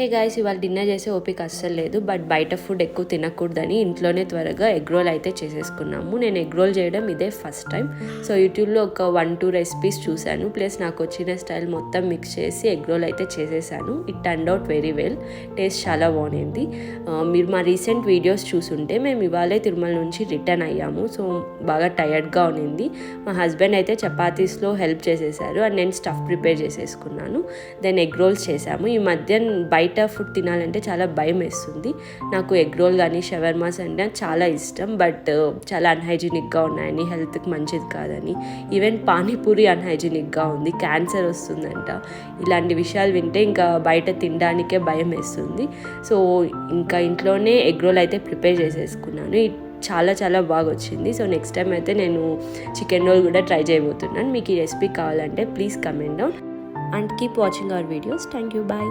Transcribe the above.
Hey guys, ఇవాళ dinner చేసే ఓపిక అస్సలు లేదు. బట్ బయట ఫుడ్ ఎక్కువ తినకూడదని ఇంట్లోనే త్వరగా ఎగ్ రోల్ అయితే చేసేసుకున్నాము. నేను ఎగ్ రోల్ చేయడం ఇదే ఫస్ట్ టైం. సో యూట్యూబ్లో ఒక 1-2 రెసిపీస్ చూశాను. ప్లస్ నాకు వచ్చిన స్టైల్ మొత్తం మిక్స్ చేసి ఎగ్ రోల్ అయితే చేసేసాను. It turned out very well. Taste చాలా బాగుంది. మీరు మా రీసెంట్ వీడియోస్ చూసుంటే మేము ఇవాళే తిరుమల నుంచి రిటర్న్ అయ్యాము. సో బాగా టయర్డ్గా ఉన్నింది. మా హస్బెండ్ అయితే చపాతీస్లో హెల్ప్ చేసేసారు అండ్ నేను స్టఫ్ ప్రిపేర్ చేసేసుకున్నాను. దెన్ ఎగ్ రోల్స్ చేసాము. ఈ మధ్య బయట ఫుడ్ తినాలంటే చాలా భయం వేస్తుంది. నాకు ఎగ్ రోల్ కానీ షవర్మాస్ అంటే చాలా ఇష్టం. బట్ చాలా అన్హైజీనిక్గా ఉన్నాయని, హెల్త్కి మంచిది కాదని, ఈవెన్ పానీపూరి అన్హైజీనిక్గా ఉంది, క్యాన్సర్ వస్తుందంట. ఇలాంటి విషయాలు వింటే ఇంకా బయట తినడానికే భయం వేస్తుంది. సో ఇంకా ఇంట్లోనే ఎగ్ రోల్ అయితే ప్రిపేర్ చేసేసుకున్నాను. చాలా చాలా బాగా వచ్చింది. సో నెక్స్ట్ టైం అయితే నేను చికెన్ రోల్ కూడా ట్రై చేయబోతున్నాను. మీకు ఈ రెసిపీ కావాలంటే please comment down and keep watching our videos. Thank you. Bye.